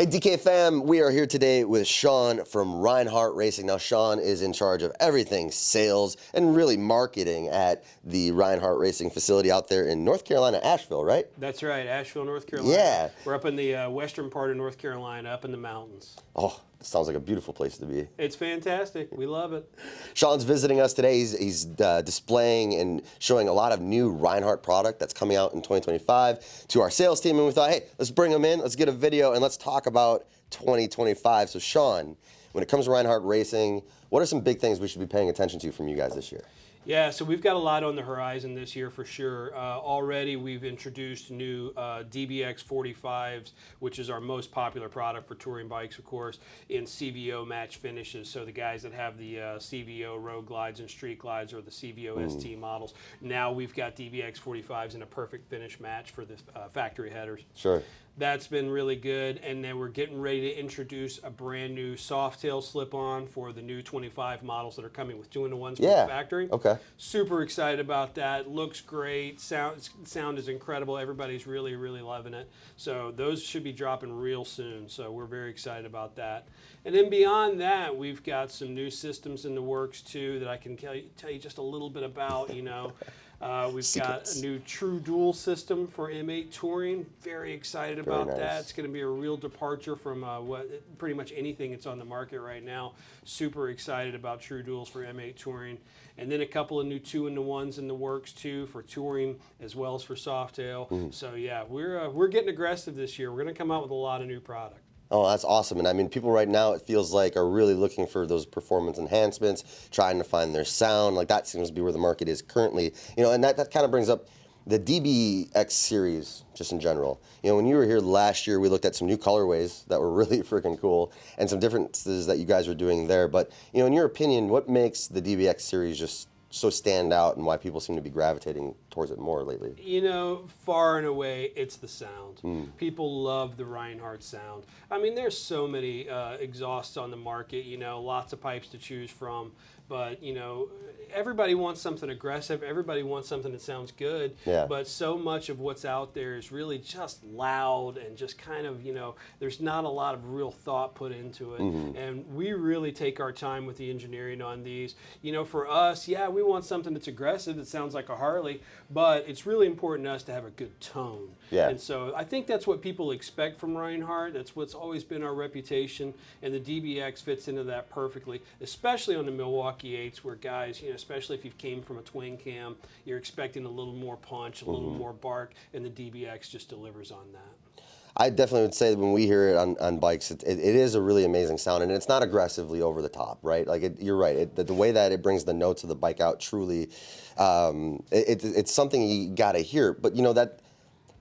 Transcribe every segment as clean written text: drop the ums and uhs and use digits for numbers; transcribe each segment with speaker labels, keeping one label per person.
Speaker 1: Hey DK fam, we are here today with Sean from Rinehart Racing. Now Sean is in charge of everything sales and really marketing at the Rinehart Racing facility out there in North Carolina, Asheville, right?
Speaker 2: That's right, Asheville, North Carolina.
Speaker 1: Yeah.
Speaker 2: We're up in the western part of North Carolina, up in the mountains.
Speaker 1: Oh, sounds like a beautiful place to be.
Speaker 2: It's fantastic. We love it.
Speaker 1: Sean's visiting us today. He's displaying and showing a lot of new Rinehart product that's coming out in 2025 to our sales team, and we thought, hey, let's bring him in, let's get a video, and let's talk about 2025. So Sean, when it comes to Rinehart Racing, what are some big things we should be paying attention to from you guys this year?
Speaker 2: Yeah, so we've got a lot on the horizon this year for sure. Already we've introduced new DBX 45s, which is our most popular product for touring bikes, of course, in CVO match finishes. So the guys that have the CVO road glides and street glides or the CVO ST models, now we've got DBX 45s in a perfect finish match for the factory headers.
Speaker 1: Sure.
Speaker 2: That's been really good, and then we're getting ready to introduce a brand new Softail slip-on for the new 25 models that are coming with 2-in-1s from the factory.
Speaker 1: Okay.
Speaker 2: Super excited about that. Looks great. Sound is incredible. Everybody's really, really loving it. So those should be dropping real soon. So we're very excited about that. And then beyond that, we've got some new systems in the works too that I can tell you just a little bit about. We've got a new True Dual system for M8 Touring. Very excited about that. It's going to be a real departure from pretty much anything that's on the market right now. Super excited about True Duals for M8 Touring. And then a couple of new 2-in-1s in the works too for touring as well as for Softail. So yeah, we're getting aggressive this year. We're going to come out with a lot of new product.
Speaker 1: Oh, that's awesome. And I mean, people right now, it feels like, are really looking for those performance enhancements, trying to find their sound. Like, that seems to be where the market is currently. And that kind of brings up the DBX series, just in general. When you were here last year, we looked at some new colorways that were really freaking cool and some differences that you guys are doing there. But, in your opinion, what makes the DBX series just so stand out and why people seem to be gravitating towards it more lately?
Speaker 2: Far and away, it's the sound. People love the Rinehart sound. I mean, there's so many exhausts on the market, lots of pipes to choose from. But, everybody wants something aggressive. Everybody wants something that sounds good.
Speaker 1: Yeah.
Speaker 2: But so much of what's out there is really just loud and just kind of, there's not a lot of real thought put into it. And we really take our time with the engineering on these. For us, yeah, we want something that's aggressive, that sounds like a Harley, but it's really important to us to have a good tone.
Speaker 1: Yeah.
Speaker 2: And so I think that's what people expect from Rinehart. That's what's always been our reputation. And the DBX fits into that perfectly, especially on the Milwaukee 8s where guys, especially if you came from a twin cam, you're expecting a little more punch, a little more bark, and the DBX just delivers on that.
Speaker 1: I definitely would say that when we hear it on bikes, it is a really amazing sound, and it's not aggressively over the top, right? Like, you're right. The way that it brings the notes of the bike out, truly, it's something you got to hear. But,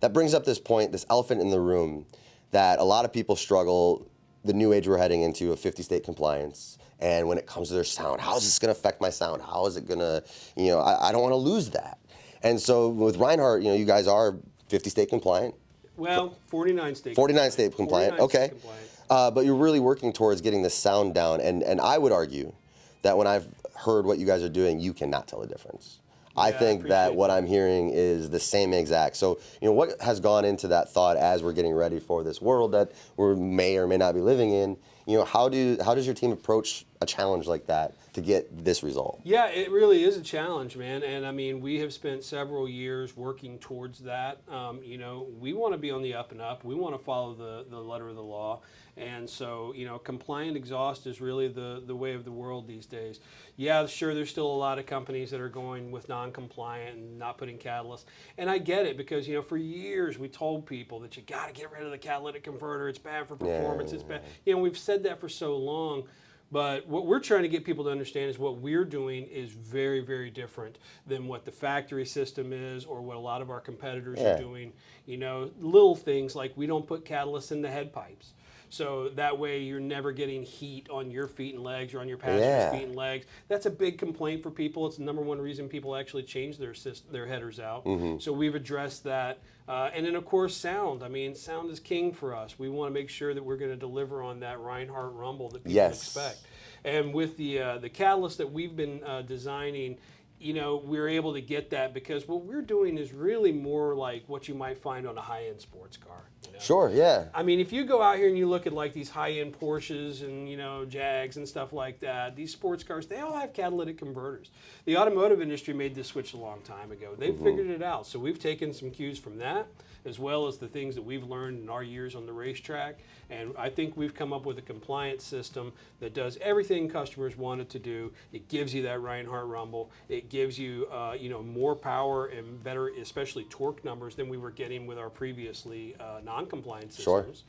Speaker 1: that brings up this point, this elephant in the room, that a lot of people struggle, the new age we're heading into of 50-state compliance. And when it comes to their sound, how is this going to affect my sound? How is it going to, I don't want to lose that. And so with Rinehart, you guys are 50-state compliant.
Speaker 2: Well, 49 state.
Speaker 1: 49 state compliant,
Speaker 2: 49
Speaker 1: okay.
Speaker 2: state compliant.
Speaker 1: But you're really working towards getting the sound down. And I would argue that when I've heard what you guys are doing, you cannot tell the difference. I think that what I'm hearing is the same exact. So, what has gone into that thought as we're getting ready for this world that we may or may not be living in? How does your team approach a challenge like that to get this result?
Speaker 2: Yeah, it really is a challenge, man. And I mean, we have spent several years working towards that. We want to be on the up and up. We want to follow the letter of the law. And so, compliant exhaust is really the way of the world these days. Yeah, sure, there's still a lot of companies that are going with non-compliant and not putting catalyst. And I get it because, for years we told people that you got to get rid of the catalytic converter. It's bad for performance. It's bad. We've said that for so long. But what we're trying to get people to understand is what we're doing is very, very different than what the factory system is or what a lot of our competitors are doing. Little things like we don't put catalysts in the head pipes. So that way you're never getting heat on your feet and legs or on your passenger's feet and legs. That's a big complaint for people. It's the #1 reason people actually change their headers out. So we've addressed that. And then, of course, sound. I mean, sound is king for us. We want to make sure that we're going to deliver on that Rinehart rumble that people expect. And with the catalyst that we've been designing, you know, we're able to get that because what we're doing is really more like what you might find on a high-end sports car. You know?
Speaker 1: Sure, yeah.
Speaker 2: I mean, if you go out here and you look at like these high-end Porsches and, you know, Jags and stuff like that, these sports cars, they all have catalytic converters. The automotive industry made this switch a long time ago. They've figured it out. So we've taken some cues from that, as well as the things that we've learned in our years on the racetrack. And I think we've come up with a compliance system that does everything customers want it to do. It gives you that Rinehart rumble. It gives you, you know, more power and better, especially torque numbers than we were getting with our previously non-compliant systems.
Speaker 1: Sure.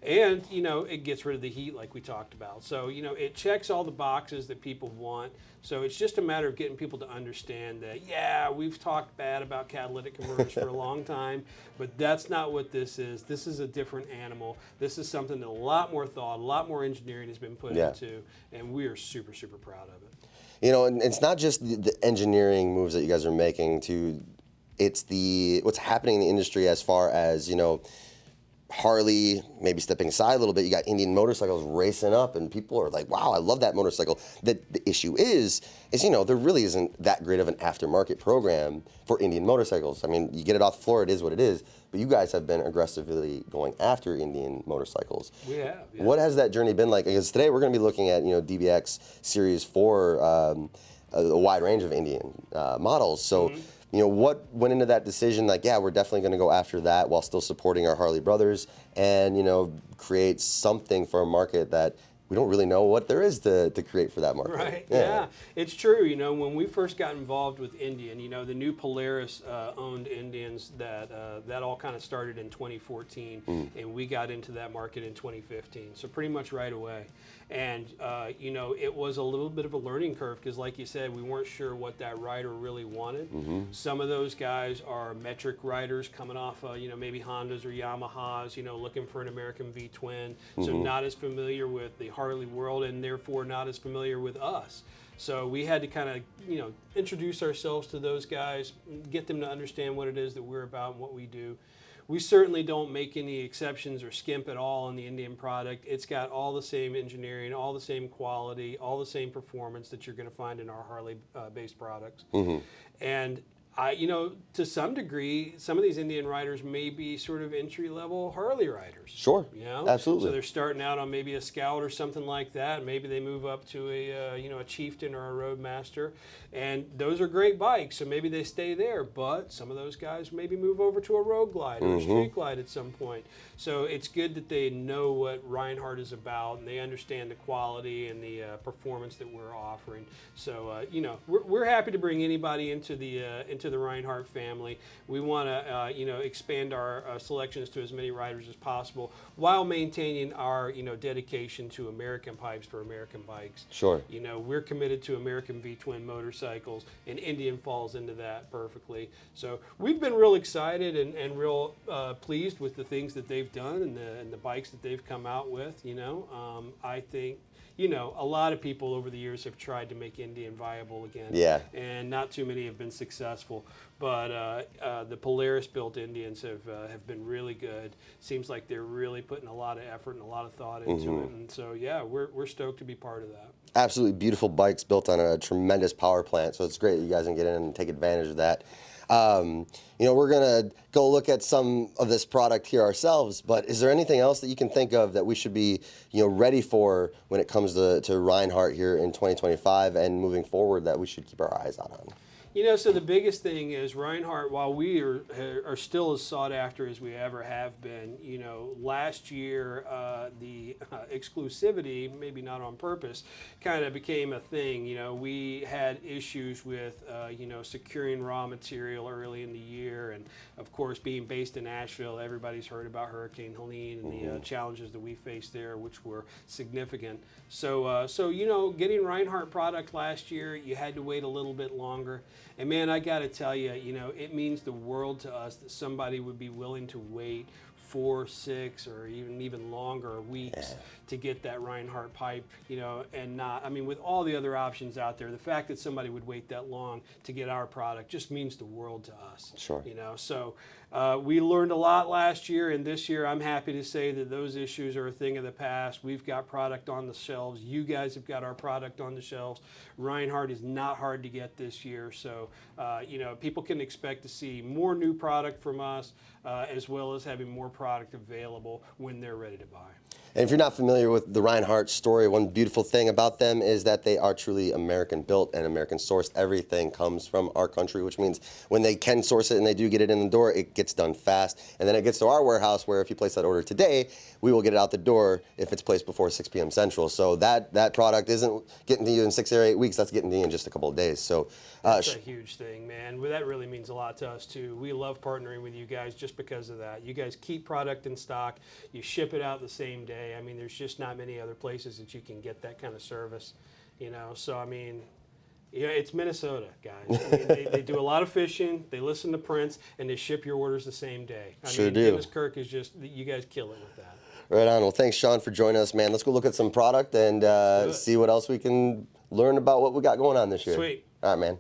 Speaker 2: And, you know, it gets rid of the heat like we talked about. So, you know, it checks all the boxes that people want. So it's just a matter of getting people to understand that, yeah, we've talked bad about catalytic converters for a long time, but that's not what this is. This is a different animal. This is something that a lot more thought, a lot more engineering has been put into, and we are super, super proud of it.
Speaker 1: You know, and it's not just the engineering moves that you guys are making it's what's happening in the industry as far as, you know, Harley maybe stepping aside a little bit. You got Indian motorcycles racing up, and people are like, "Wow, I love that motorcycle." The issue is you know, there really isn't that great of an aftermarket program for Indian motorcycles. I mean, you get it off the floor, it is what it is. But you guys have been aggressively going after Indian motorcycles.
Speaker 2: We have. Yeah.
Speaker 1: What has that journey been like? Because today we're going to be looking at, you know, DBX Series 4, a wide range of Indian models. So. You know, what went into that decision? Like, yeah, we're definitely going to go after that while still supporting our Harley brothers and, you know, create something for a market that we don't really know what there is to create for that market.
Speaker 2: Right, yeah. It's true. You know, when we first got involved with Indian, you know, the new Polaris owned Indians that all kind of started in 2014, and we got into that market in 2015. So pretty much right away. And, you know, it was a little bit of a learning curve because, like you said, we weren't sure what that rider really wanted. Some of those guys are metric riders coming off, you know, maybe Hondas or Yamahas, you know, looking for an American V-twin. So not as familiar with the Harley world and therefore not as familiar with us. So we had to kind of, you know, introduce ourselves to those guys, get them to understand what it is that we're about and what we do. We certainly don't make any exceptions or skimp at all on the Indian product. It's got all the same engineering, all the same quality, all the same performance that you're going to find in our Harley-based products. And you know, to some degree, some of these Indian riders may be sort of entry-level Harley riders.
Speaker 1: Sure,
Speaker 2: you know?
Speaker 1: absolutely.
Speaker 2: So they're starting out on maybe a Scout or something like that. Maybe they move up to a you know, a Chieftain or a Roadmaster, and those are great bikes. So maybe they stay there. But some of those guys maybe move over to a Road Glide or a Street Glide at some point. So it's good that they know what Rinehart is about and they understand the quality and the performance that we're offering. So you know, we're happy to bring anybody into the Rinehart family. We want to you know, expand our selections to as many riders as possible while maintaining our, you know, dedication to American pipes for American bikes.
Speaker 1: Sure.
Speaker 2: You know, we're committed to American V-twin motorcycles, and Indian falls into that perfectly. So we've been real excited and real pleased with the things that they've done and the bikes that they've come out with. You know, I think, you know, a lot of people over the years have tried to make Indian viable again.
Speaker 1: Yeah.
Speaker 2: And not too many have been successful. But the Polaris-built Indians have been really good. Seems like they're really putting a lot of effort and a lot of thought into it. And so, yeah, we're stoked to be part of that.
Speaker 1: Absolutely beautiful bikes built on a tremendous power plant. So it's great that you guys can get in and take advantage of that. You know, we're going to go look at some of this product here ourselves, but is there anything else that you can think of that we should be, you know, ready for when it comes to Rinehart here in 2025 and moving forward that we should keep our eyes out on?
Speaker 2: You know, so the biggest thing is Rinehart, while we are still as sought after as we ever have been, you know, last year the exclusivity, maybe not on purpose, kind of became a thing. You know, we had issues with, you know, securing raw material early in the year. And, of course, being based in Asheville, everybody's heard about Hurricane Helene and the challenges that we faced there, which were significant. So, you know, getting Rinehart product last year, you had to wait a little bit longer. And man, I got to tell you, you know, it means the world to us that somebody would be willing to wait 4, 6, or even longer weeks to get that Rinehart pipe, you know, and not, I mean, with all the other options out there, the fact that somebody would wait that long to get our product just means the world to us.
Speaker 1: Sure.
Speaker 2: You know, so we learned a lot last year, and this year I'm happy to say that those issues are a thing of the past. We've got product on the shelves. You guys have got our product on the shelves. Rinehart is not hard to get this year, so you know, people can expect to see more new product from us, as well as having more product available when they're ready to buy.
Speaker 1: And if you're not familiar with the Rinehart story, one beautiful thing about them is that they are truly American built and American sourced. Everything comes from our country, which means when they can source it and they do get it in the door, it gets done fast. And then it gets to our warehouse where if you place that order today, we will get it out the door if it's placed before 6 p.m. Central. So that product isn't getting to you in 6 or 8 weeks, that's getting to you in just a couple of days. So
Speaker 2: that's a huge thing, man. Well, that really means a lot to us too. We love partnering with you guys just because of that. You guys keep product in stock, you ship it out the same day. I mean, there's just not many other places that you can get that kind of service, you know. So I mean, yeah, it's Minnesota, guys. I mean, they do a lot of fishing, they listen to Prince, and they ship your orders the same day. I
Speaker 1: Sure
Speaker 2: mean,
Speaker 1: do.
Speaker 2: Dennis Kirk is just, you guys kill it with that.
Speaker 1: Right on. Well, thanks, Sean, for joining us, man. Let's go look at some product and see what else we can learn about what we got going on this year.
Speaker 2: Sweet.
Speaker 1: All right, man.